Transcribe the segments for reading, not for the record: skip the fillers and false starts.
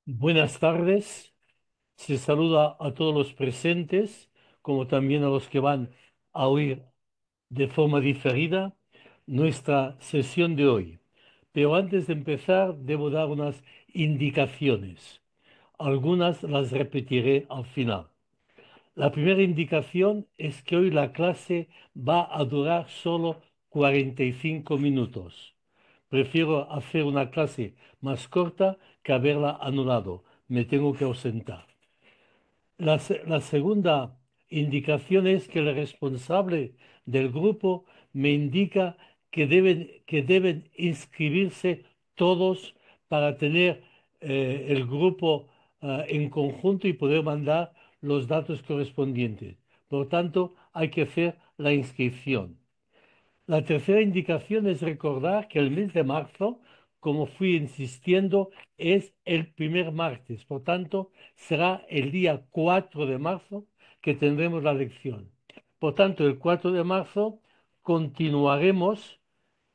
Buenas tardes. Se saluda a todos los presentes, como también a los que van a oír de forma diferida nuestra sesión de hoy. Pero antes de empezar, debo dar unas indicaciones. Algunas las repetiré al final. La primera indicación es que hoy la clase va a durar solo 45 minutos. Prefiero hacer una clase más corta que haberla anulado. Me tengo que ausentar. La segunda indicación es que el responsable del grupo me indica que deben inscribirse todos para tener el grupo en conjunto y poder mandar los datos correspondientes. Por tanto, hay que hacer la inscripción. La tercera indicación es recordar que el mes de marzo, como fui insistiendo, es el primer martes. Por tanto, será el día 4 de marzo que tendremos la lección. Por tanto, el 4 de marzo continuaremos,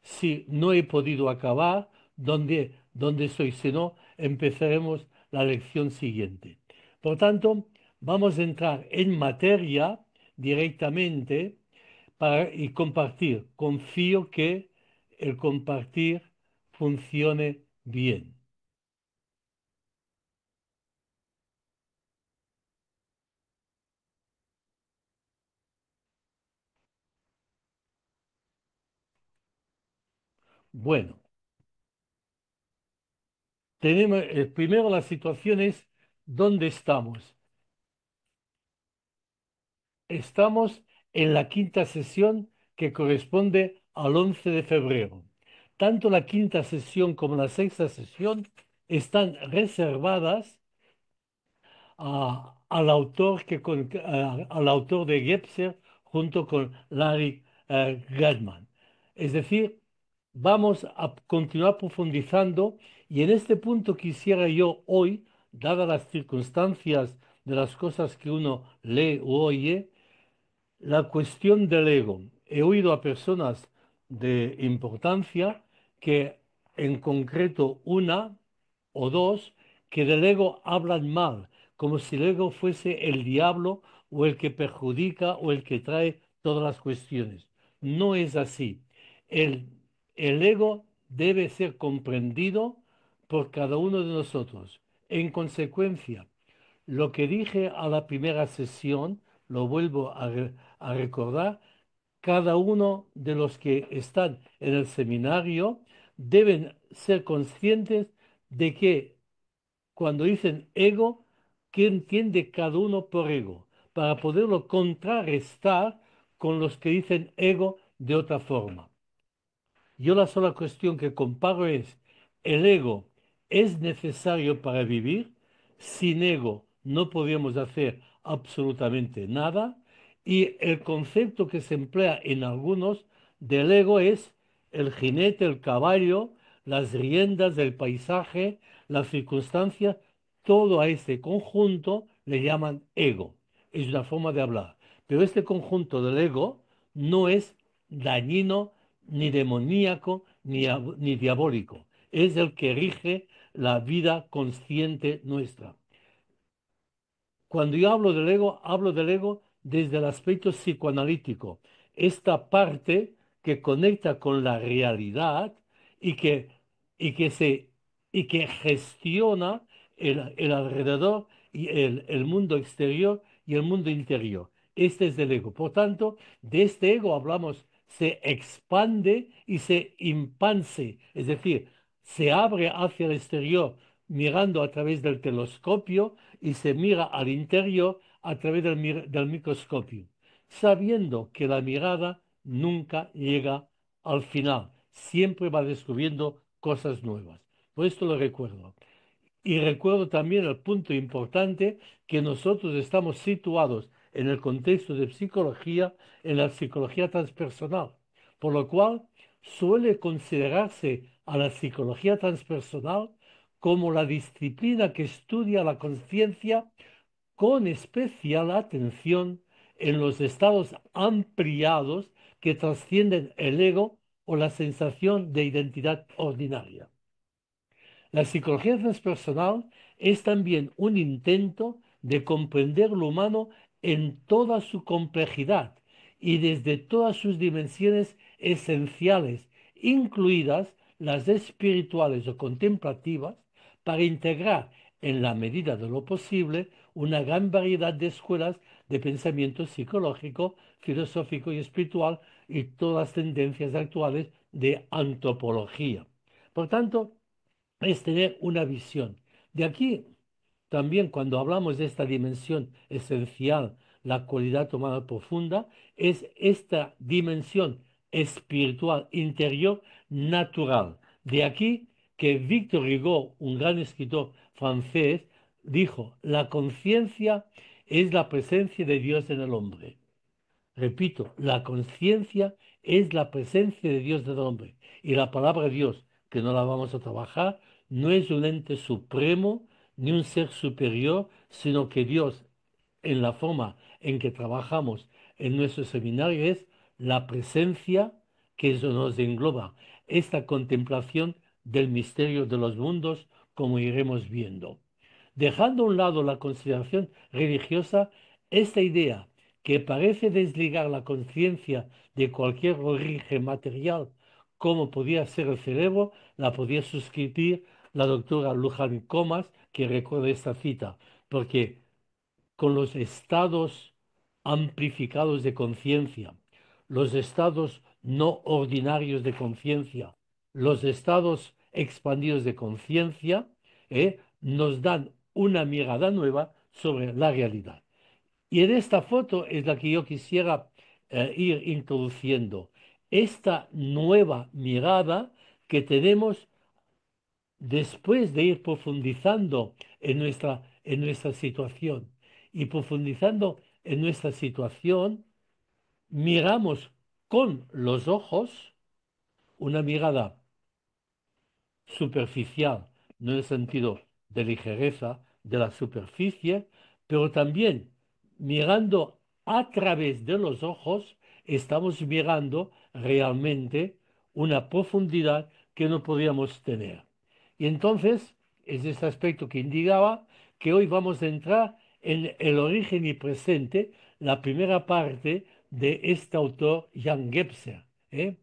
si no he podido acabar, donde estoy, si no, empezaremos la lección siguiente. Por tanto, vamos a entrar en materia directamente y compartir. Confío que el compartir funcione bien. Bueno, tenemos primero la situación es dónde estamos. Estamos en la quinta sesión que corresponde al 11 de febrero. Tanto la quinta sesión como la sexta sesión están reservadas al autor al autor de Gebser junto con Larry Gladman. Es decir, vamos a continuar profundizando y en este punto quisiera yo hoy, dadas las circunstancias de las cosas que uno lee o oye, la cuestión del ego. He oído a personas de importancia que en concreto una o dos que del ego hablan mal, como si el ego fuese el diablo o el que perjudica o el que trae todas las cuestiones. No es así. El, el ego debe ser comprendido por cada uno de nosotros. En consecuencia, lo que dije a la primera sesión, lo vuelvo a recordar, cada uno de los que están en el seminario deben ser conscientes de que cuando dicen ego, ¿qué entiende cada uno por ego? Para poderlo contrarrestar con los que dicen ego de otra forma. Yo la sola cuestión que comparo es, ¿el ego es necesario para vivir? Sin ego no podríamos hacer absolutamente nada. Y el concepto que se emplea en algunos del ego es el jinete, el caballo, las riendas del paisaje, las circunstancias, todo a este conjunto le llaman ego. Es una forma de hablar. Pero este conjunto del ego no es dañino ni demoníaco, ni diabólico. Es el que rige la vida consciente nuestra. Cuando yo hablo del ego desde el aspecto psicoanalítico. Esta parte que conecta con la realidad y que, y que, se, y que gestiona el alrededor y el mundo exterior y el mundo interior. Este es el ego. Por tanto, de este ego hablamos, se expande y se impanse, es decir, se abre hacia el exterior mirando a través del telescopio y se mira al interior a través del microscopio, sabiendo que la mirada nunca llega al final, siempre va descubriendo cosas nuevas. Por esto lo recuerdo. Y recuerdo también el punto importante que nosotros estamos situados en el contexto de psicología, en la psicología transpersonal, por lo cual suele considerarse a la psicología transpersonal como la disciplina que estudia la conciencia con especial atención en los estados ampliados que trascienden el ego o la sensación de identidad ordinaria. La psicología transpersonal es también un intento de comprender lo humano en toda su complejidad y desde todas sus dimensiones esenciales, incluidas las espirituales o contemplativas, para integrar, en la medida de lo posible, una gran variedad de escuelas de pensamiento psicológico, filosófico y espiritual y todas las tendencias actuales de antropología. Por tanto, es tener una visión. De aquí también cuando hablamos de esta dimensión esencial, la cualidad humana profunda, es esta dimensión espiritual interior natural. De aquí que Victor Hugo, un gran escritor francés, dijo, la conciencia es la presencia de Dios en el hombre. Repito, la conciencia es la presencia de Dios del hombre. Y la palabra Dios, que no la vamos a trabajar, no es un ente supremo ni un ser superior, sino que Dios, en la forma en que trabajamos en nuestro seminario, es la presencia que eso nos engloba, esta contemplación del misterio de los mundos, como iremos viendo. Dejando a un lado la consideración religiosa, esta idea que parece desligar la conciencia de cualquier origen material, como podía ser el cerebro, la podía suscribir la doctora Luján Comas, que recuerda esta cita, porque con los estados amplificados de conciencia, los estados no ordinarios de conciencia, los estados expandidos de conciencia, nos dan una mirada nueva sobre la realidad. Y en esta foto es la que yo quisiera ir introduciendo. Esta nueva mirada que tenemos después de ir profundizando en nuestra situación. Y profundizando en nuestra situación, miramos con los ojos una mirada superficial, no en el sentido de ligereza de la superficie, pero también mirando a través de los ojos, estamos mirando realmente una profundidad que no podíamos tener. Y entonces es este aspecto que indicaba que hoy vamos a entrar en el origen y presente, la primera parte de este autor, Jan Gebser. ¿Eh?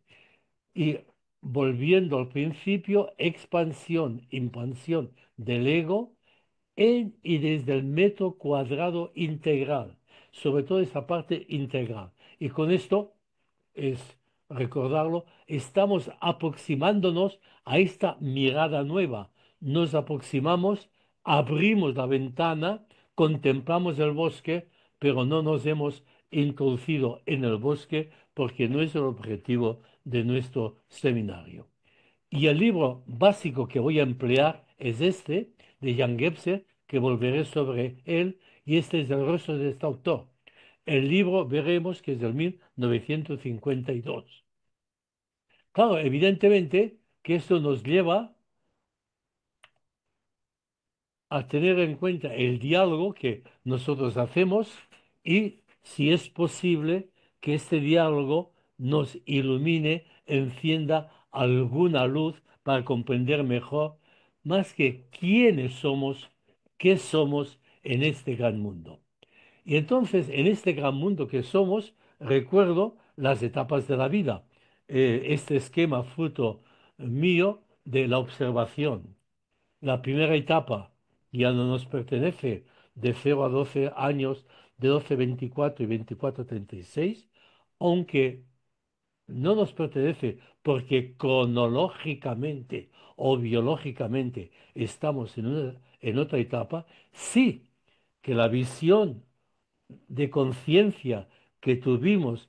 Y volviendo al principio, expansión, impansión del ego en y desde el metro cuadrado integral, sobre todo esa parte integral. Y con esto es recordarlo, estamos aproximándonos a esta mirada nueva. Nos aproximamos, abrimos la ventana, contemplamos el bosque, pero no nos hemos introducido en el bosque porque no es el objetivo de nuestro seminario. Y el libro básico que voy a emplear es este, de Jan Gebser, que volveré sobre él, y este es el rostro de este autor. El libro veremos que es del 1952. Claro, evidentemente que esto nos lleva a tener en cuenta el diálogo que nosotros hacemos y, si es posible, que este diálogo nos ilumine, encienda alguna luz para comprender mejor más que quiénes somos, qué somos en este gran mundo. Y entonces, en este gran mundo que somos, recuerdo las etapas de la vida. Este esquema fruto mío de la observación. La primera etapa ya no nos pertenece, de 0 a 12 años, de 12 a 24 y 24 a 36, aunque no nos pertenece porque cronológicamente o biológicamente estamos en otra etapa, sí que la visión de conciencia que tuvimos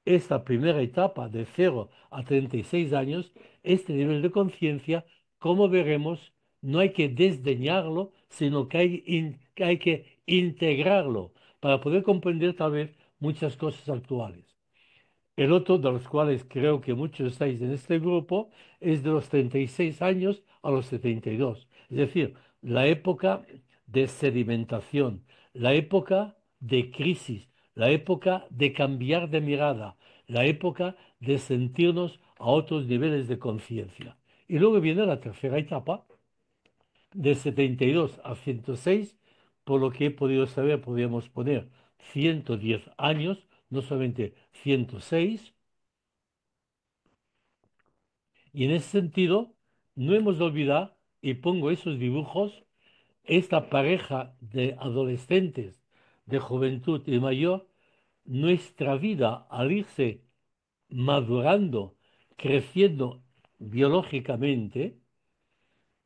esta primera etapa de 0 a 36 años, este nivel de conciencia, como veremos, no hay que desdeñarlo, sino que hay que integrarlo para poder comprender tal vez muchas cosas actuales. El otro, de los cuales creo que muchos estáis en este grupo, es de los 36 años a los 72. Es decir, la época de sedimentación, la época de crisis, la época de cambiar de mirada, la época de sentirnos a otros niveles de conciencia. Y luego viene la tercera etapa, De 72 a 106, por lo que he podido saber, podríamos poner 110 años, no solamente 106. Y en ese sentido, no hemos de olvidar, y pongo esos dibujos, esta pareja de adolescentes, de juventud y mayor, nuestra vida al irse madurando, creciendo biológicamente,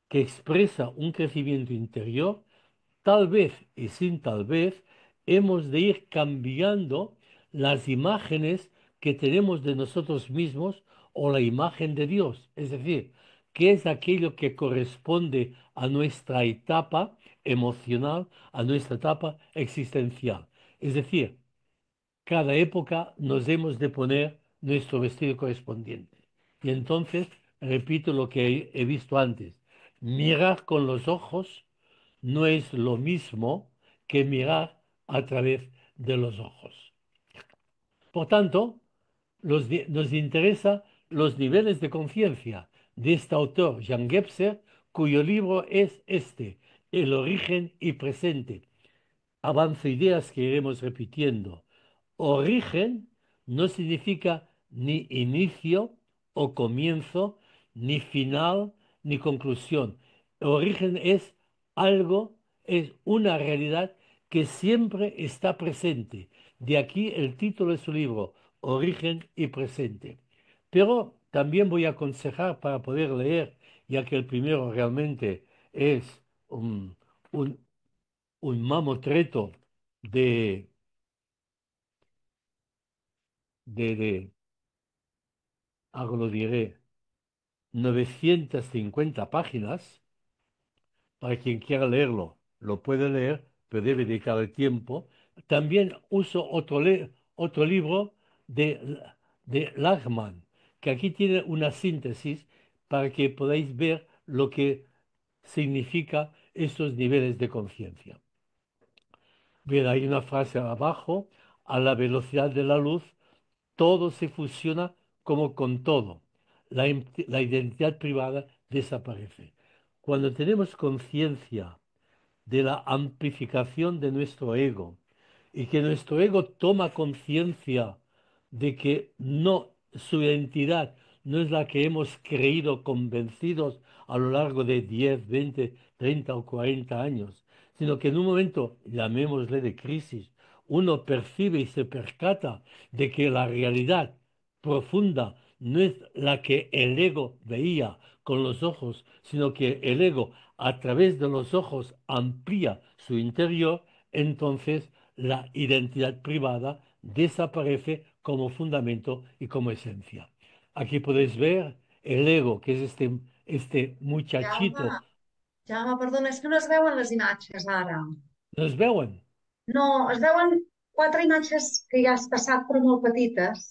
que expresa un crecimiento interior, tal vez y sin tal vez, hemos de ir cambiando las imágenes que tenemos de nosotros mismos o la imagen de Dios. Es decir, qué es aquello que corresponde a nuestra etapa emocional, a nuestra etapa existencial. Es decir, cada época nos hemos de poner nuestro vestido correspondiente. Y entonces, repito lo que he visto antes, mirar con los ojos no es lo mismo que mirar a través de los ojos. Por tanto, nos interesa los niveles de conciencia de este autor, Jean Gebser, cuyo libro es este, El origen y presente. Avanzo ideas que iremos repitiendo. Origen no significa ni inicio o comienzo, ni final, ni conclusión. Origen es algo, es una realidad que siempre está presente. De aquí el título de su libro, Origen y presente. Pero también voy a aconsejar para poder leer, ya que el primero realmente es un, un, un mamotreto de, de, ahora lo diré, 950 páginas. Para quien quiera leerlo, lo puede leer, pero debe dedicarle tiempo. También uso otro libro de Lachmann, que aquí tiene una síntesis para que podáis ver lo que significa estos niveles de conciencia. Bien, hay una frase abajo, a la velocidad de la luz todo se fusiona como con todo. La identidad privada desaparece. Cuando tenemos conciencia de la amplificación de nuestro ego y que nuestro ego toma conciencia de que no, su identidad no es la que hemos creído convencidos a lo largo de 10, 20, 30 o 40 años, sino que en un momento, llamémosle de crisis, uno percibe y se percata de que la realidad profunda no es la que el ego veía con los ojos, sino que el ego a través de los ojos amplía su interior, entonces la identidad privada desaparece como fundamento y como esencia. Aquí podéis ver el ego, que es este Jaume, muchachito. Jaume, perdona, és que no es veuen les imatges ara. ¿Nos veuen? No, es veuen quatre imatges que ja has passat, però molt petites.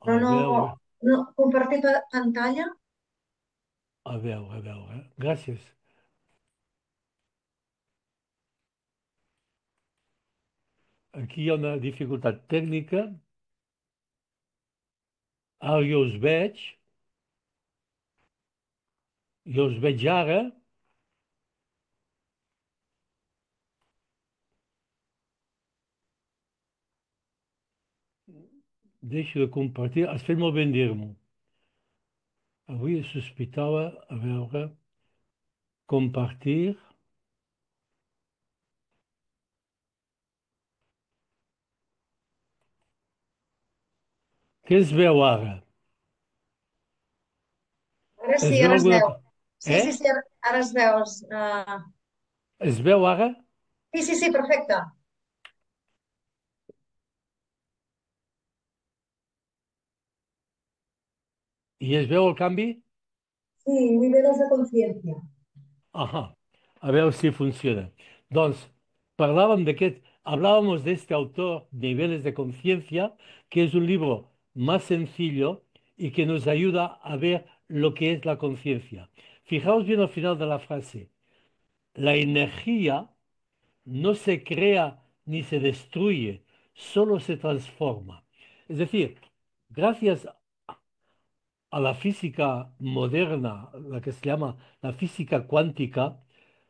Però A ver, no compartir pantalla. a ver. Gracias. Aquí hi ha una dificultat tècnica. Ara jo us veig ara. Deixo de compartir. Has fet molt ben dir-m'ho. Avui sospitava, a veure, compartir. Què es veu ara? Ara sí, Es veu ara es alguna veu. cosa? Sí, Eh? sí, sí, ara es veus. Es veu ara? Sí, sí, sí, perfecte. I es veu el canvi? Sí, niveles de conciencia. Ajá. A veure si funciona. Doncs, hablábamos de este autor, Niveles de Conciencia, que es un libro más sencillo y que nos ayuda a ver lo que es la conciencia. Fijaos bien al final de la frase. La energía no se crea ni se destruye, solo se transforma. Es decir, gracias a la física moderna, la que se llama la física cuántica,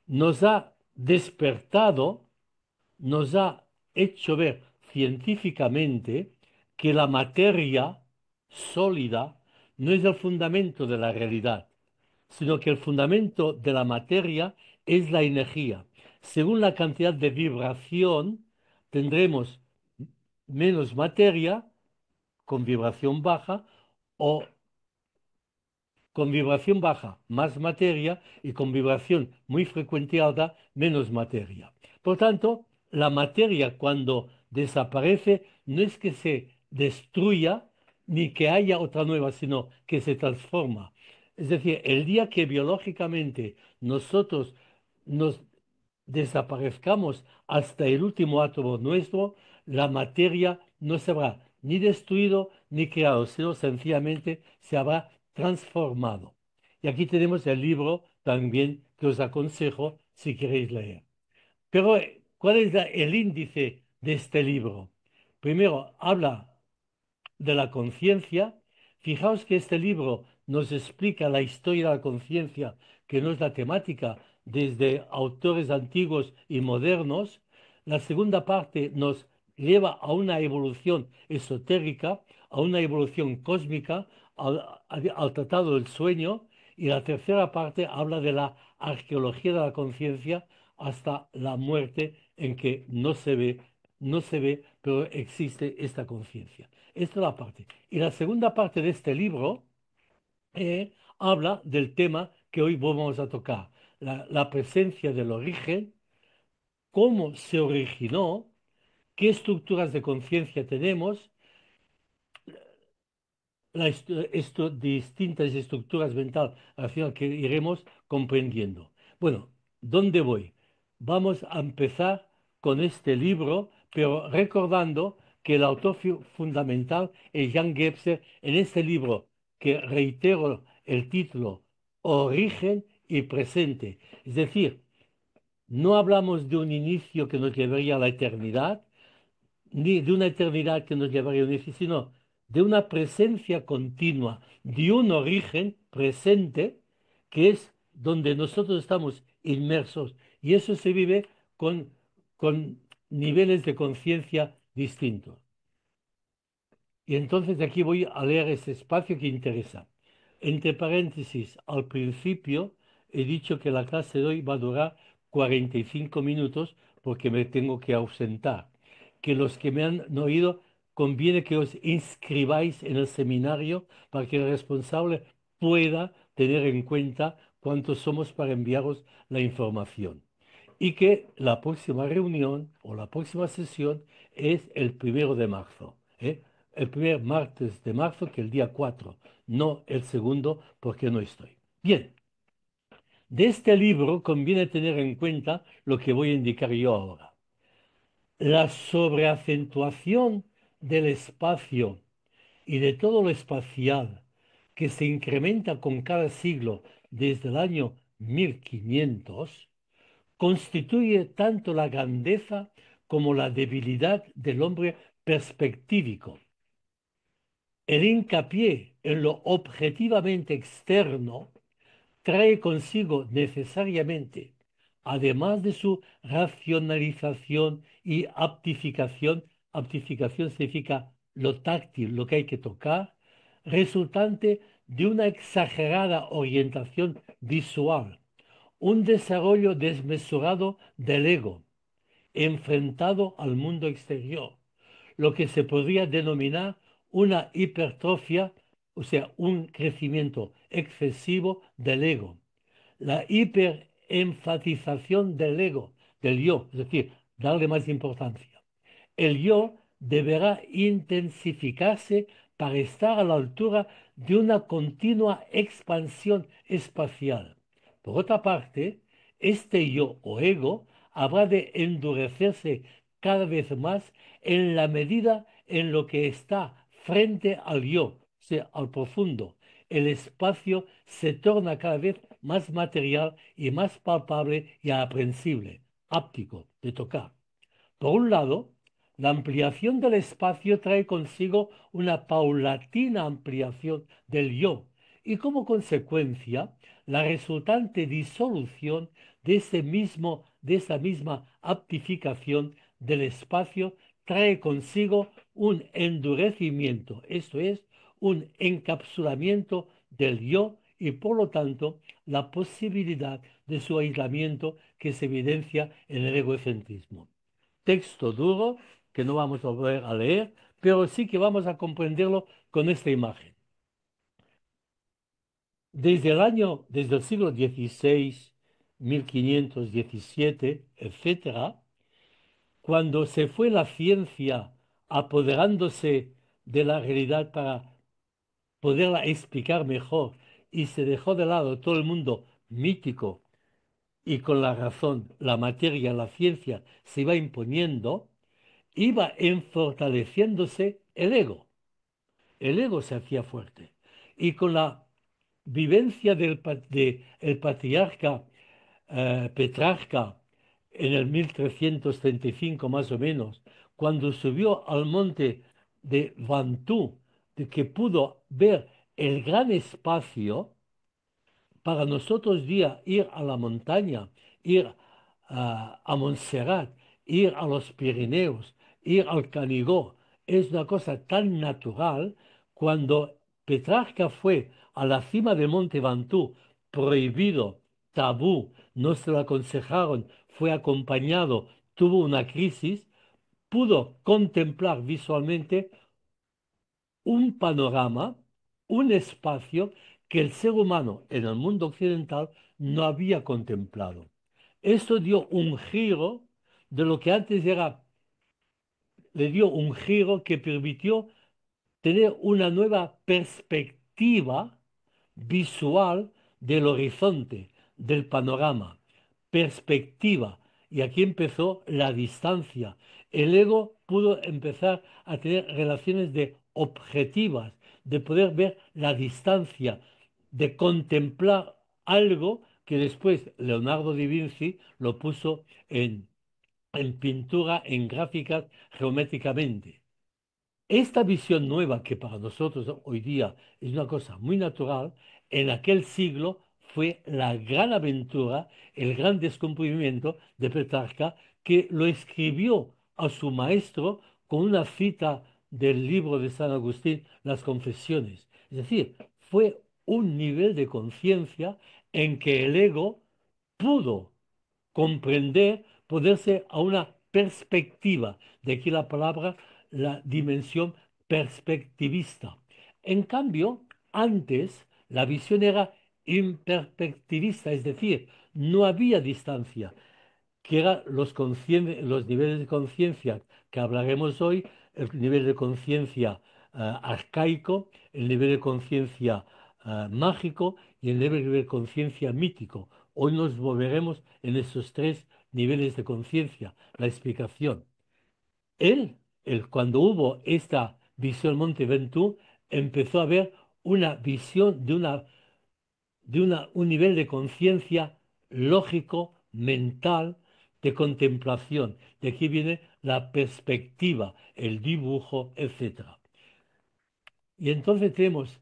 nos ha despertado, nos ha hecho ver científicamente que la materia sólida no es el fundamento de la realidad, sino que el fundamento de la materia es la energía. Según la cantidad de vibración, tendremos menos materia con vibración baja o con vibración baja más materia y con vibración muy frecuente alta menos materia. Por tanto, la materia cuando desaparece no es que se destruya ni que haya otra nueva, sino que se transforma. Es decir, el día que biológicamente nosotros nos desaparezcamos hasta el último átomo nuestro, la materia no se habrá ni destruido ni creado, sino sencillamente se habrá transformado. Y aquí tenemos el libro también que os aconsejo si queréis leer. Pero, ¿cuál es el índice de este libro? Primero, habla de la conciencia. Fijaos que este libro nos explica la historia de la conciencia, que no es la temática, desde autores antiguos y modernos. La segunda parte nos lleva a una evolución esotérica, a una evolución cósmica, al tratado del sueño. Y la tercera parte habla de la arqueología de la conciencia hasta la muerte en que no se ve, pero existe esta conciencia. Esta es la parte. Y la segunda parte de este libro habla del tema que hoy vamos a tocar, la presencia del origen, cómo se originó, qué estructuras de conciencia tenemos, distintas estructuras mentales, al final que iremos comprendiendo. Bueno, ¿dónde voy? Vamos a empezar con este libro, pero recordando que el autor fundamental es Jan Gebser en este libro, que reitero el título, Origen y Presente. Es decir, no hablamos de un inicio que nos llevaría a la eternidad, ni de una eternidad que nos llevaría a un inicio, sino de una presencia continua, de un origen presente, que es donde nosotros estamos inmersos. Y eso se vive con niveles de conciencia distintos. Y entonces aquí voy a leer ese espacio que interesa. Entre paréntesis, al principio he dicho que la clase de hoy va a durar 45 minutos porque me tengo que ausentar. Que los que me han oído conviene que os inscribáis en el seminario para que el responsable pueda tener en cuenta cuántos somos para enviaros la información. Y que la próxima reunión o la próxima sesión es el 1 de marzo. El primer martes de marzo, que el día 4, no el segundo, porque no estoy. Bien, de este libro conviene tener en cuenta lo que voy a indicar yo ahora. La sobreacentuación del espacio y de todo lo espacial que se incrementa con cada siglo desde el año 1500 constituye tanto la grandeza como la debilidad del hombre perspectívico. El hincapié en lo objetivamente externo trae consigo necesariamente, además de su racionalización y aptificación significa lo táctil, lo que hay que tocar, resultante de una exagerada orientación visual, un desarrollo desmesurado del ego, enfrentado al mundo exterior, lo que se podría denominar una hipertrofia, o sea, un crecimiento excesivo del ego, la hiperenfatización del ego, del yo, es decir, darle más importancia. El yo deberá intensificarse para estar a la altura de una continua expansión espacial. Por otra parte, este yo o ego habrá de endurecerse cada vez más en la medida en lo que está frente al yo, o sea, al profundo. El espacio se torna cada vez más material y más palpable y aprehensible, áptico, de tocar. Por un lado, la ampliación del espacio trae consigo una paulatina ampliación del yo, y como consecuencia la resultante disolución de esa misma aptificación del espacio trae consigo un endurecimiento, esto es, un encapsulamiento del yo y por lo tanto la posibilidad de su aislamiento que se evidencia en el egocentrismo. Texto duro que no vamos a volver a leer, pero sí que vamos a comprenderlo con esta imagen. Desde el siglo XVI, 1517, etcétera, cuando se fue la ciencia apoderándose de la realidad para poderla explicar mejor y se dejó de lado todo el mundo mítico y con la razón, la materia, la ciencia se iba imponiendo, iba en fortaleciéndose el ego. El ego se hacía fuerte. Y con la vivencia del patriarca Petrarca en el 1335 más o menos, cuando subió al monte de Ventoux, de que pudo ver el gran espacio, para nosotros día ir a la montaña, ir a Montserrat, ir a los Pirineos, ir al Canigó, es una cosa tan natural. Cuando Petrarca fue a la cima del monte Ventoux, prohibido, tabú, no se lo aconsejaron, fue acompañado, tuvo una crisis, pudo contemplar visualmente un panorama, un espacio que el ser humano en el mundo occidental no había contemplado. Esto dio un giro de lo que antes era, le dio un giro que permitió tener una nueva perspectiva visual del horizonte, del panorama, perspectiva. Y aquí empezó la distancia. El ego pudo empezar a tener relaciones de objetivas, de poder ver la distancia, de contemplar algo que después Leonardo da Vinci lo puso en pintura, en gráficas, geométricamente. Esta visión nueva, que para nosotros hoy día es una cosa muy natural, en aquel siglo fue la gran aventura, el gran descubrimiento de Petrarca, que lo escribió a su maestro con una cita del libro de San Agustín, Las Confesiones. Es decir, fue un nivel de conciencia en que el ego pudo comprender, ponerse a una perspectiva. De aquí la palabra, la dimensión perspectivista. En cambio, antes la visión era imperspectivista, es decir, no había distancia, que eran los niveles de conciencia que hablaremos hoy, el nivel de conciencia arcaico, el nivel de conciencia mágico y el nivel de conciencia mítico. Hoy nos volveremos en esos tres niveles de conciencia, la explicación. Cuando hubo esta visión Monte Ventoux, empezó a haber una visión un nivel de conciencia lógico, mental, de contemplación. De aquí viene la perspectiva, el dibujo, etc. Y entonces tenemos,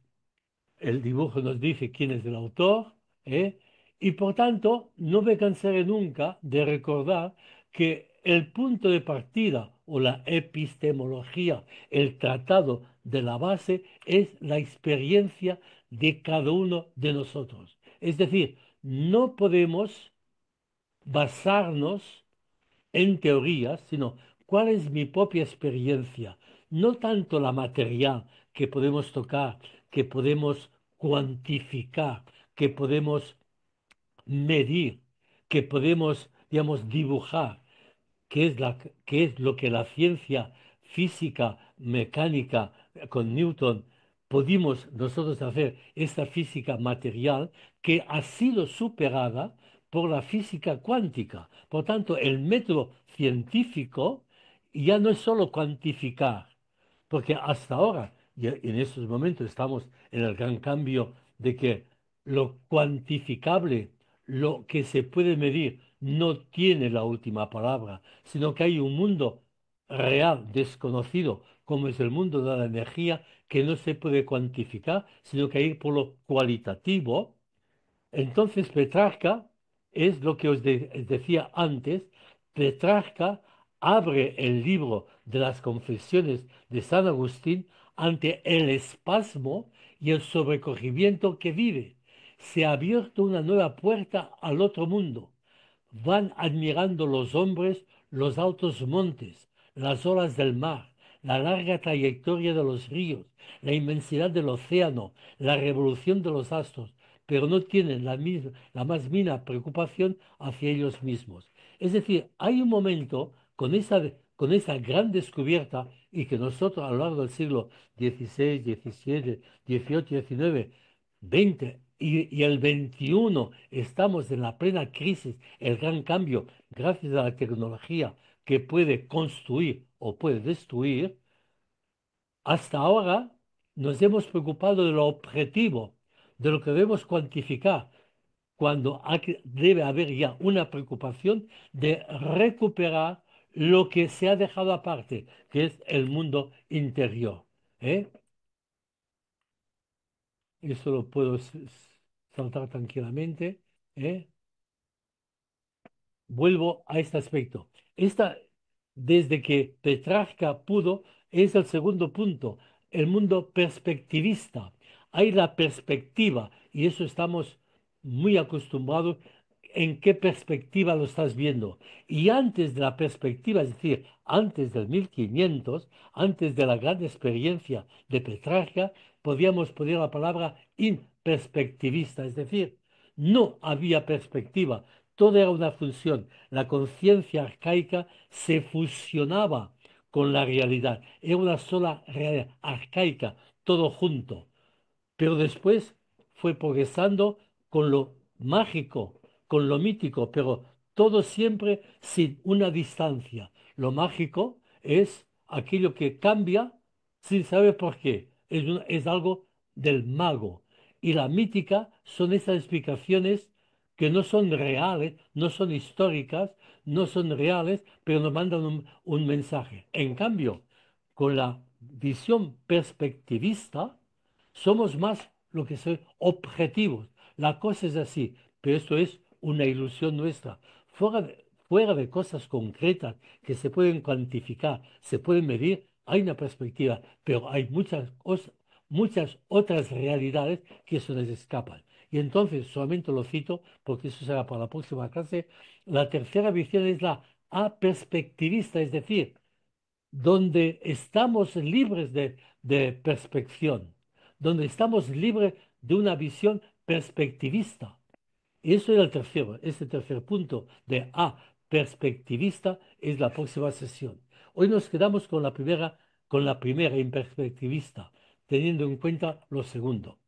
el dibujo nos dice quién es el autor, ¿eh? Y por tanto no me cansaré nunca de recordar que el punto de partida o la epistemología, el tratado de la base, es la experiencia de cada uno de nosotros. Es decir, no podemos basarnos en teorías, sino cuál es mi propia experiencia, no tanto la material que podemos tocar, que podemos cuantificar, que podemos medir, que podemos, digamos, dibujar, que es lo que la ciencia física, mecánica, con Newton, pudimos nosotros hacer, esta física material, que ha sido superada por la física cuántica. Por tanto, el método científico ya no es solo cuantificar, porque hasta ahora, y en estos momentos estamos en el gran cambio de que lo cuantificable, lo que se puede medir, no tiene la última palabra, sino que hay un mundo real, desconocido, como es el mundo de la energía, que no se puede cuantificar, sino que ir por lo cualitativo. Entonces, Petrarca es lo que decía antes. Petrarca abre el libro de las confesiones de San Agustín ante el espasmo y el sobrecogimiento que vive. Se ha abierto una nueva puerta al otro mundo. Van admirando los hombres los altos montes, las olas del mar, la larga trayectoria de los ríos, la inmensidad del océano, la revolución de los astros, pero no tienen la más mínima preocupación hacia ellos mismos. Es decir, hay un momento con esa gran descubierta y que nosotros a lo largo del siglo XVI, XVII, XVIII, XIX, XX y el XXI estamos en la plena crisis, el gran cambio, gracias a la tecnología que puede construir o puede destruir. Hasta ahora nos hemos preocupado de lo objetivo, de lo que debemos cuantificar, cuando debe haber ya una preocupación de recuperar lo que se ha dejado aparte, que es el mundo interior. ¿Eh? Eso lo puedo saltar tranquilamente. ¿Eh? Vuelvo a este aspecto. Esta, desde que Petrarca pudo, es el segundo punto, el mundo perspectivista. Hay la perspectiva, y eso estamos muy acostumbrados en qué perspectiva lo estás viendo. Y antes de la perspectiva, es decir, antes del 1500, antes de la gran experiencia de Petrarca, podíamos poner la palabra imperspectivista, es decir, no había perspectiva, todo era una función. La conciencia arcaica se fusionaba con la realidad. Era una sola realidad arcaica, todo junto. Pero después fue progresando con lo mágico, con lo mítico, pero todo siempre sin una distancia. Lo mágico es aquello que cambia sin saber por qué. Es algo del mago. Y la mítica son esas explicaciones que no son reales, no son históricas, no son reales, pero nos mandan un mensaje. En cambio, con la visión perspectivista, somos más lo que son objetivos. La cosa es así, pero esto es una ilusión nuestra. Fuera de cosas concretas que se pueden cuantificar, se pueden medir, hay una perspectiva, pero hay muchas otras realidades que se les escapan. Y entonces, solamente lo cito, porque eso será para la próxima clase, la tercera visión es la aperspectivista, es decir, donde estamos libres de perspección, donde estamos libres de una visión perspectivista. Y eso es el tercero, ese tercer punto de A, perspectivista, es la próxima sesión. Hoy nos quedamos con la primera imperspectivista, teniendo en cuenta lo segundo.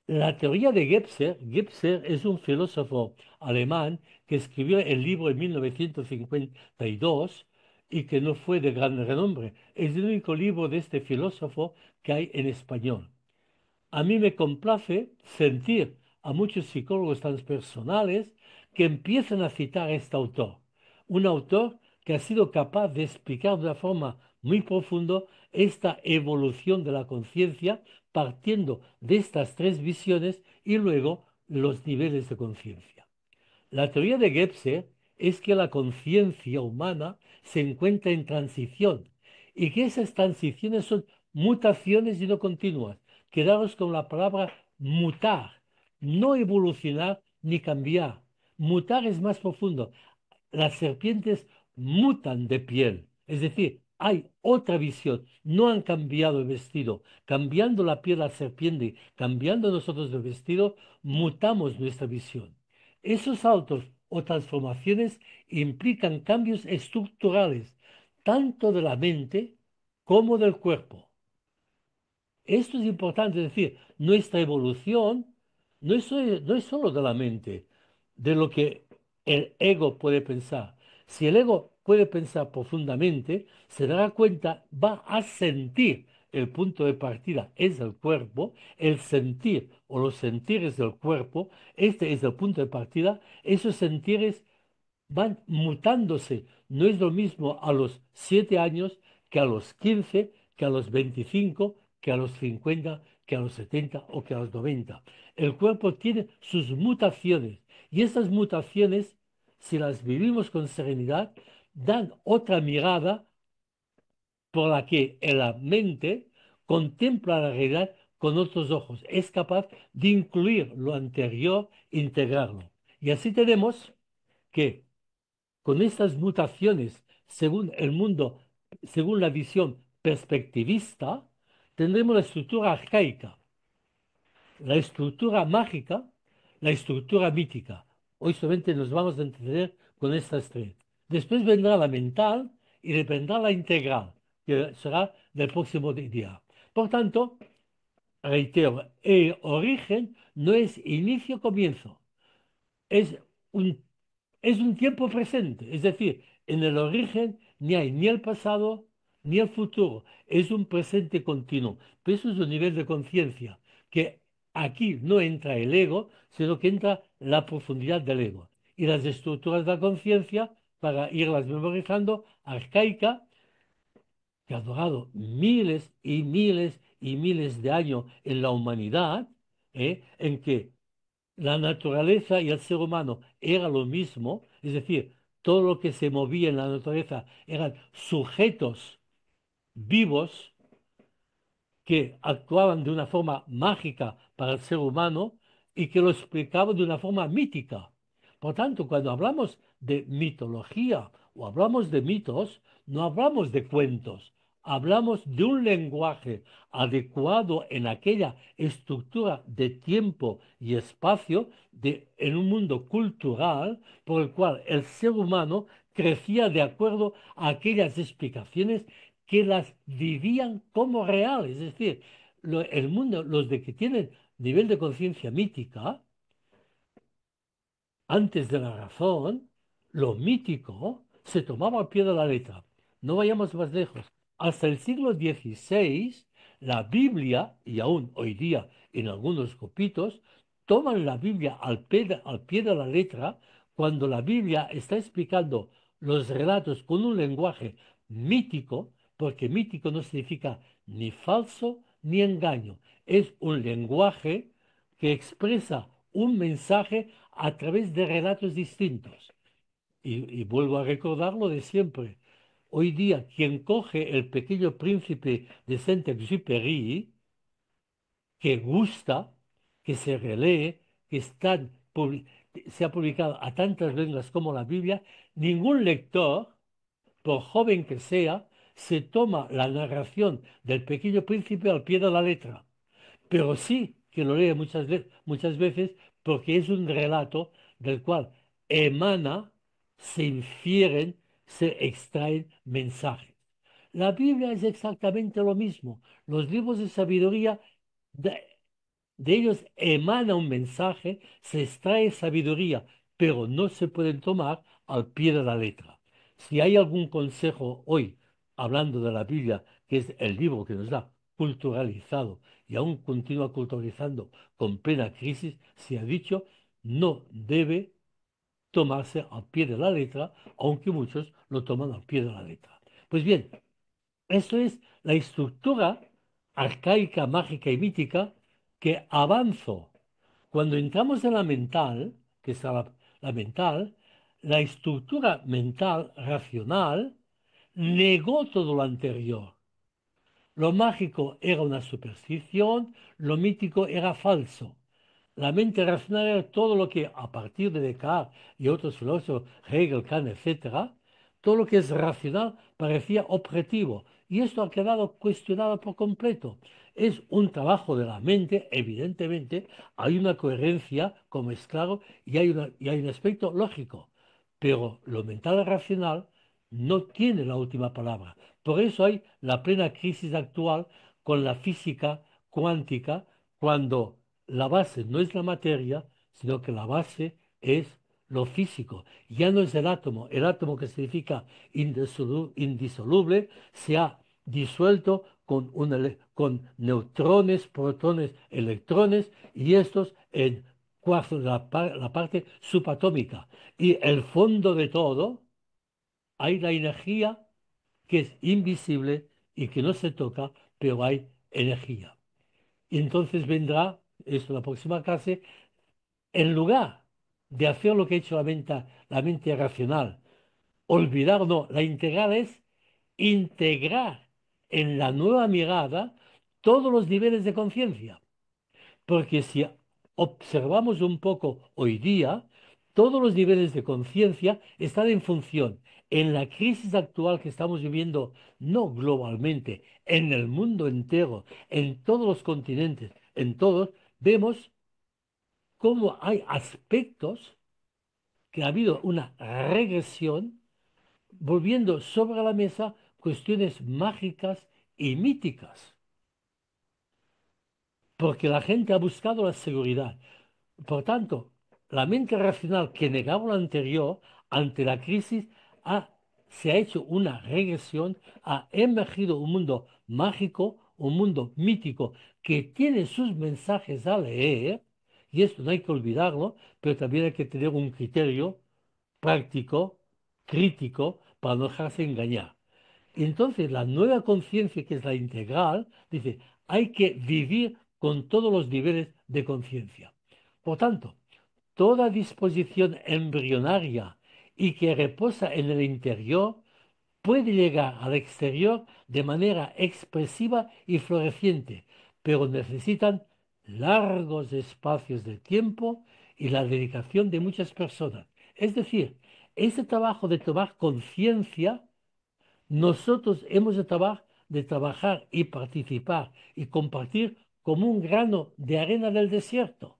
La teoría de Gebser es un filósofo alemán que escribió el libro en 1952 y que no fue de gran renombre. Es el único libro de este filósofo que hay en español. A mí me complace sentir a muchos psicólogos transpersonales que empiezan a citar a este autor, un autor que ha sido capaz de explicar de una forma muy profunda esta evolución de la conciencia partiendo de estas tres visiones y luego los niveles de conciencia. La teoría de Gebser es que la conciencia humana se encuentra en transición y que esas transiciones son mutaciones y no continuas. Quedaros con la palabra mutar, no evolucionar ni cambiar. Mutar es más profundo. Las serpientes mutan de piel, es decir, hay otra visión, no han cambiado el vestido. Cambiando la piel a la serpiente, cambiando nosotros el vestido, mutamos nuestra visión. Esos saltos o transformaciones implican cambios estructurales, tanto de la mente como del cuerpo. Esto es importante, es decir, nuestra evolución no es solo de la mente, de lo que el ego puede pensar. Si el ego puede pensar profundamente, se dará cuenta, va a sentir. El punto de partida es el cuerpo, el sentir o los sentires del cuerpo, este es el punto de partida, esos sentires van mutándose. No es lo mismo a los 7 años que a los 15, que a los 25, que a los 50, que a los 70 o que a los 90. El cuerpo tiene sus mutaciones y estas mutaciones, si las vivimos con serenidad, dan otra mirada por la que la mente contempla la realidad con otros ojos. Es capaz de incluir lo anterior, integrarlo. Y así tenemos que con estas mutaciones, según el mundo, según la visión perspectivista, tendremos la estructura arcaica, la estructura mágica, la estructura mítica. Hoy solamente nos vamos a entender con estas tres. Después vendrá la mental y le vendrá la integral, que será del próximo día. Por tanto, reitero, el origen no es inicio-comienzo, es un es un tiempo presente, es decir, en el origen ni hay ni el pasado ni el futuro, es un presente continuo. Pero eso es un nivel de conciencia, que aquí no entra el ego, sino que entra la profundidad del ego. Y las estructuras de la conciencia, para irlas memorizando, arcaica, que ha durado miles y miles y miles de años en la humanidad, en que la naturaleza y el ser humano era lo mismo, es decir, todo lo que se movía en la naturaleza eran sujetos vivos que actuaban de una forma mágica para el ser humano y que lo explicaban de una forma mítica. Por tanto, cuando hablamos de mitología o hablamos de mitos, no hablamos de cuentos, hablamos de un lenguaje adecuado en aquella estructura de tiempo y espacio en un mundo cultural por el cual el ser humano crecía de acuerdo a aquellas explicaciones que las vivían como reales. Es decir, el mundo, los de que tienen nivel de conciencia mítica, antes de la razón, lo mítico se tomaba al pie de la letra. No vayamos más lejos. Hasta el siglo XVI, la Biblia, y aún hoy día en algunos copitos, toman la Biblia al pie de la letra cuando la Biblia está explicando los relatos con un lenguaje mítico, porque mítico no significa ni falso ni engaño. Es un lenguaje que expresa un mensaje a través de relatos distintos. Y vuelvo a recordar lo de siempre. Hoy día, quien coge El Pequeño Príncipe de Saint-Exupéry, que gusta, que se relee, que se ha publicado a tantas lenguas como la Biblia, ningún lector, por joven que sea, se toma la narración del Pequeño Príncipe al pie de la letra, pero sí que lo lee muchas veces porque es un relato del cual emana, se infieren, se extraen mensajes. La Biblia es exactamente lo mismo. Los libros de sabiduría, de, de ellos emana un mensaje, se extrae sabiduría, pero no se pueden tomar al pie de la letra. Si hay algún consejo hoy, hablando de la Biblia, que es el libro que nos da culturalizado y aún continúa culturalizando con plena crisis, se ha dicho, no debe tomarse al pie de la letra, aunque muchos lo toman al pie de la letra. Pues bien, esto es la estructura arcaica, mágica y mítica que avanzo. Cuando entramos en la mental, que es la mental, la estructura mental racional negó todo lo anterior. Lo mágico era una superstición, lo mítico era falso. La mente racional era todo lo que, a partir de Descartes y otros filósofos, Hegel, Kant, etcétera, todo lo que es racional parecía objetivo. Y esto ha quedado cuestionado por completo. Es un trabajo de la mente, evidentemente, hay una coherencia, como es claro, y hay un aspecto lógico. Pero lo mental racional no tiene la última palabra. Por eso hay la plena crisis actual con la física cuántica, cuando la base no es la materia, sino que la base es lo físico. Ya no es el átomo que significa indisoluble, se ha disuelto con neutrones, protones, electrones y estos en cuarzo, la parte subatómica. Y el fondo de todo, hay la energía que es invisible y que no se toca, pero hay energía. Y entonces vendrá, esto en la próxima clase, en lugar de hacer lo que ha hecho la mente racional, olvidar, no, la integral es integrar en la nueva mirada todos los niveles de conciencia. Porque si observamos un poco hoy día, todos los niveles de conciencia están en función, en la crisis actual que estamos viviendo, no globalmente, en el mundo entero, en todos los continentes, en todos, vemos cómo hay aspectos que ha habido una regresión, volviendo sobre la mesa cuestiones mágicas y míticas, porque la gente ha buscado la seguridad. Por tanto, la mente racional que negaba lo anterior ante la crisis se ha hecho una regresión, ha emergido un mundo mágico, un mundo mítico que tiene sus mensajes a leer, y esto no hay que olvidarlo, pero también hay que tener un criterio práctico, crítico, para no dejarse engañar. Y entonces la nueva conciencia, que es la integral, dice, hay que vivir con todos los niveles de conciencia. Por tanto, toda disposición embrionaria y que reposa en el interior puede llegar al exterior de manera expresiva y floreciente, pero necesitan largos espacios de tiempo y la dedicación de muchas personas. Es decir, ese trabajo de tomar conciencia, nosotros hemos de trabajar y participar y compartir como un grano de arena del desierto.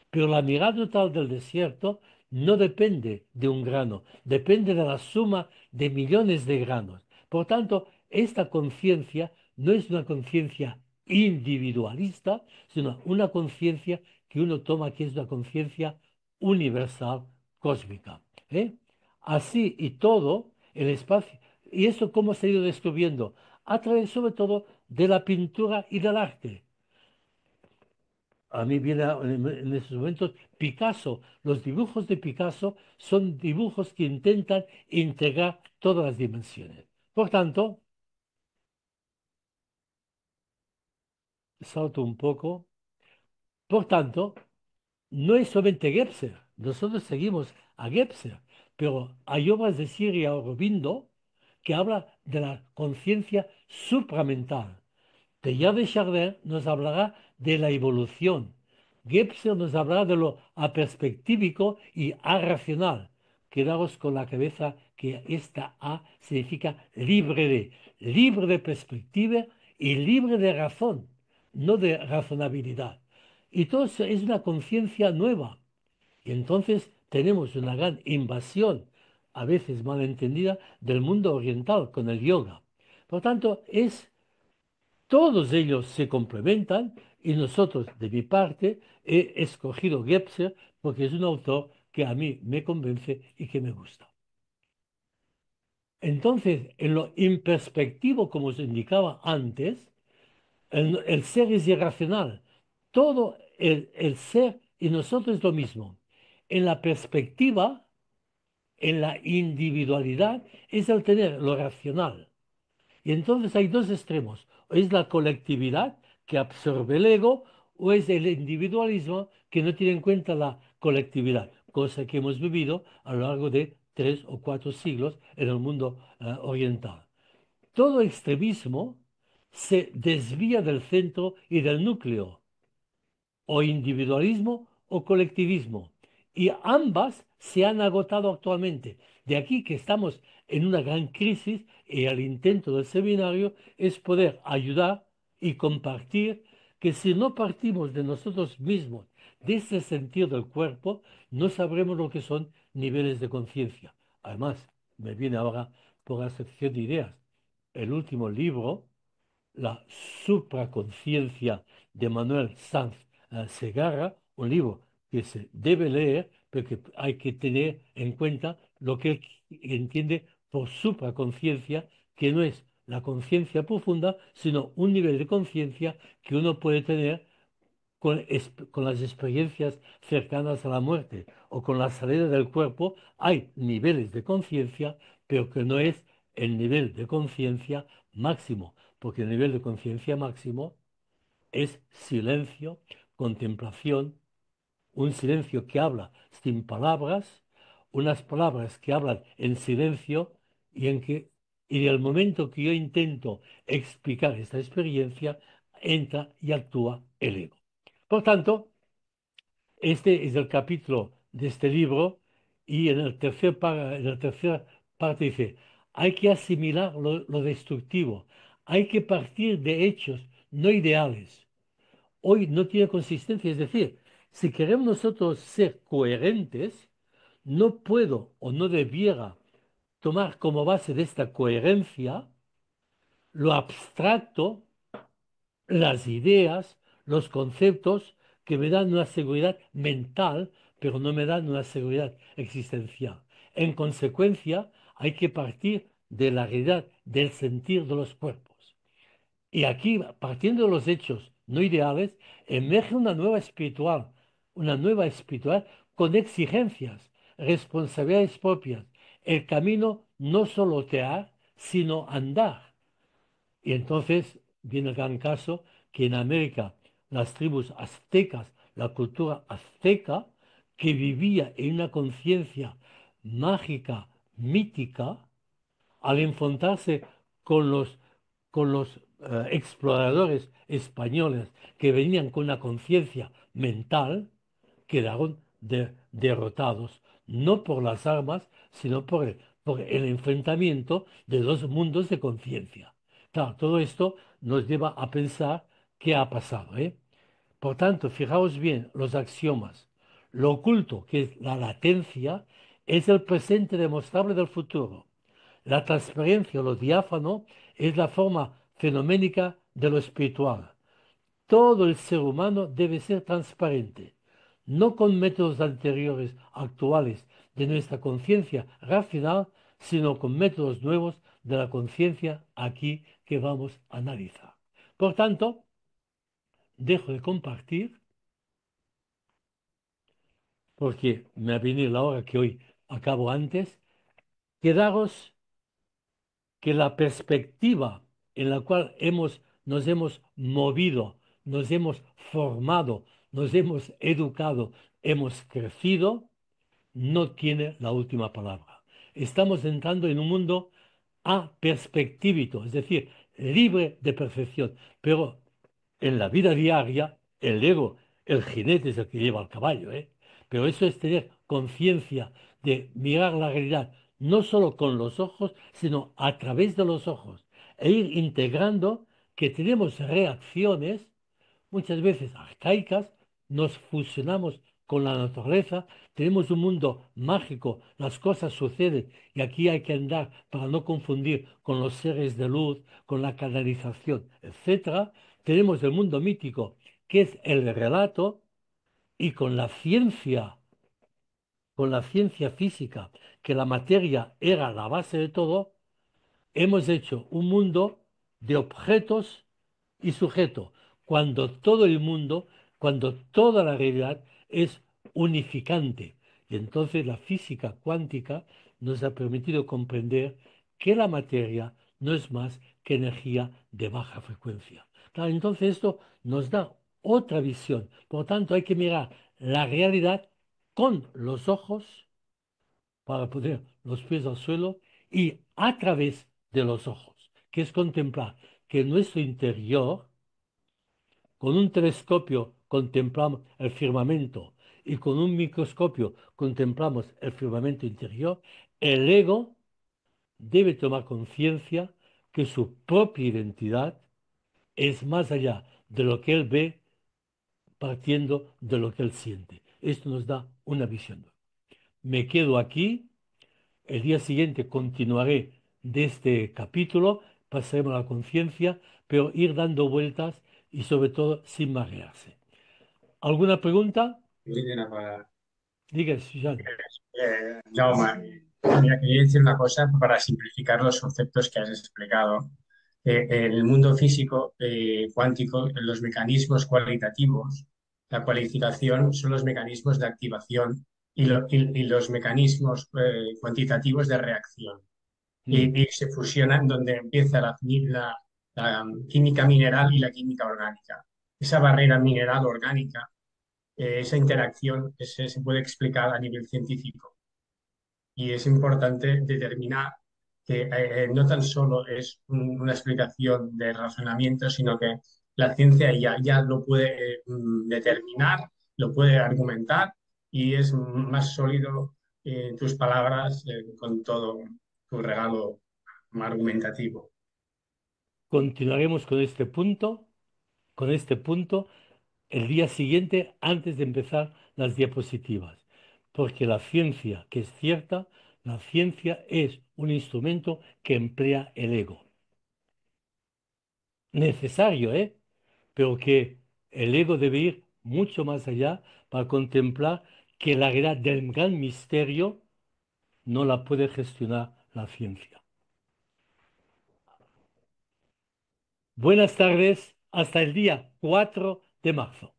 Pero la mirada total del desierto no depende de un grano, depende de la suma de millones de granos. Por tanto, esta conciencia no es una conciencia individualista, sino una conciencia que uno toma que es una conciencia universal, cósmica. ¿Eh? Así y todo, el espacio. ¿Y esto cómo se ha ido descubriendo? A través, sobre todo, de la pintura y del arte. A mí viene en estos momentos Picasso. Los dibujos de Picasso son dibujos que intentan integrar todas las dimensiones. Por tanto, salto un poco. Por tanto, no es solamente Gebser. Nosotros seguimos a Gebser, pero hay obras de Siria Aurobindo que habla de la conciencia supramental. Teilhard de Chardin nos hablará de la evolución. Gebser nos hablará de lo aperspectívico y arracional. Quedaros con la cabeza que esta A significa libre de perspectiva y libre de razón, no de razonabilidad. Y todo eso es una conciencia nueva. Y entonces tenemos una gran invasión, a veces mal entendida, del mundo oriental con el yoga. Por tanto, todos ellos se complementan y nosotros, de mi parte, he escogido Gebser porque es un autor que a mí me convence y que me gusta. Entonces, en lo imperspectivo, como os indicaba antes, el ser es irracional. Todo el ser y nosotros es lo mismo. En la perspectiva, en la individualidad, es el tener lo racional. Y entonces hay dos extremos. O es la colectividad que absorbe el ego, o es el individualismo que no tiene en cuenta la colectividad, cosa que hemos vivido a lo largo de 3 o 4 siglos en el mundo oriental. Todo extremismo se desvía del centro y del núcleo, o individualismo o colectivismo. Y ambas se han agotado actualmente. De aquí que estamos en una gran crisis y el intento del seminario es poder ayudar y compartir que si no partimos de nosotros mismos, de ese sentido del cuerpo, no sabremos lo que son niveles de conciencia. Además, me viene ahora por la sección de ideas el último libro, la supraconciencia de Manuel Sanz Segarra, un libro que se debe leer, pero que hay que tener en cuenta lo que él entiende por supraconciencia, que no es la conciencia profunda, sino un nivel de conciencia que uno puede tener con las experiencias cercanas a la muerte o con la salida del cuerpo. Hay niveles de conciencia, pero que no es el nivel de conciencia máximo, porque el nivel de conciencia máximo es silencio, contemplación, un silencio que habla sin palabras, unas palabras que hablan en silencio y en el momento que yo intento explicar esta experiencia, entra y actúa el ego. Por tanto, este es el capítulo de este libro y en la tercera parte dice, hay que asimilar lo destructivo, hay que partir de hechos, no ideales. Hoy no tiene consistencia, es decir, si queremos nosotros ser coherentes, no puedo o no debiera tomar como base de esta coherencia lo abstracto, las ideas, los conceptos que me dan una seguridad mental, pero no me dan una seguridad existencial. En consecuencia, hay que partir de la realidad del sentir de los cuerpos. Y aquí, partiendo de los hechos no ideales, emerge una nueva espiritual con exigencias, responsabilidades propias. El camino no solo otear, sino andar. Y entonces viene el gran caso que en América las tribus aztecas, la cultura azteca, que vivía en una conciencia mágica, mítica, al enfrentarse con los exploradores españoles que venían con una conciencia mental, quedaron derrotados, no por las armas, sino por el enfrentamiento de dos mundos de conciencia. Claro, todo esto nos lleva a pensar qué ha pasado, ¿eh? Por tanto, fijaos bien los axiomas. Lo oculto, que es la latencia, es el presente demostrable del futuro. La transparencia, lo diáfano, es la forma fenoménica de lo espiritual. Todo el ser humano debe ser transparente, no con métodos anteriores, actuales, de nuestra conciencia racional, sino con métodos nuevos de la conciencia aquí que vamos a analizar. Por tanto, dejo de compartir porque me ha venido la hora que hoy acabo antes. Quedaros que la perspectiva en la cual nos hemos movido, nos hemos formado, nos hemos educado, hemos crecido, no tiene la última palabra. Estamos entrando en un mundo a perspectivito, es decir, libre de perfección, pero en la vida diaria, el ego, el jinete es el que lleva al caballo, ¿eh? Pero eso es tener conciencia de mirar la realidad no solo con los ojos, sino a través de los ojos, e ir integrando que tenemos reacciones muchas veces arcaicas, nos fusionamos con la naturaleza, tenemos un mundo mágico, las cosas suceden y aquí hay que andar para no confundir con los seres de luz, con la canalización, etcétera. Tenemos el mundo mítico, que es el relato, y con la ciencia física, que la materia era la base de todo, hemos hecho un mundo de objetos y sujeto, cuando todo el mundo, cuando toda la realidad es unificante. Y entonces la física cuántica nos ha permitido comprender que la materia no es más que energía de baja frecuencia. Claro, entonces esto nos da otra visión. Por lo tanto, hay que mirar la realidad con los ojos para poner los pies al suelo y a través de los ojos, que es contemplar que en nuestro interior, con un telescopio contemplamos el firmamento y con un microscopio contemplamos el firmamento interior, el ego debe tomar conciencia que su propia identidad es más allá de lo que él ve partiendo de lo que él siente. Esto nos da una visión. Me quedo aquí. El día siguiente continuaré de este capítulo, pasaremos a la conciencia, pero ir dando vueltas y sobre todo sin marearse. ¿Alguna pregunta? Diga, Suzanne. Jaume, mira, quería decir una cosa para simplificar los conceptos que has explicado. En el mundo físico cuántico, los mecanismos cualitativos, la cualificación son los mecanismos de activación y los mecanismos cuantitativos de reacción. Mm, Y se fusionan donde empieza la química mineral y la química orgánica. esa barrera mineral orgánica, esa interacción se puede explicar a nivel científico. Y es importante determinar que no tan solo es una explicación de razonamiento, sino que la ciencia ya lo puede determinar, lo puede argumentar y es más sólido en tus palabras con todo tu regalo argumentativo. Continuaremos con este punto el día siguiente antes de empezar las diapositivas, porque la ciencia, que es cierta, la ciencia es un instrumento que emplea el ego. Necesario, ¿eh? Pero que el ego debe ir mucho más allá para contemplar que la realidad del gran misterio no la puede gestionar la ciencia. Buenas tardes, hasta el día 4 de marzo.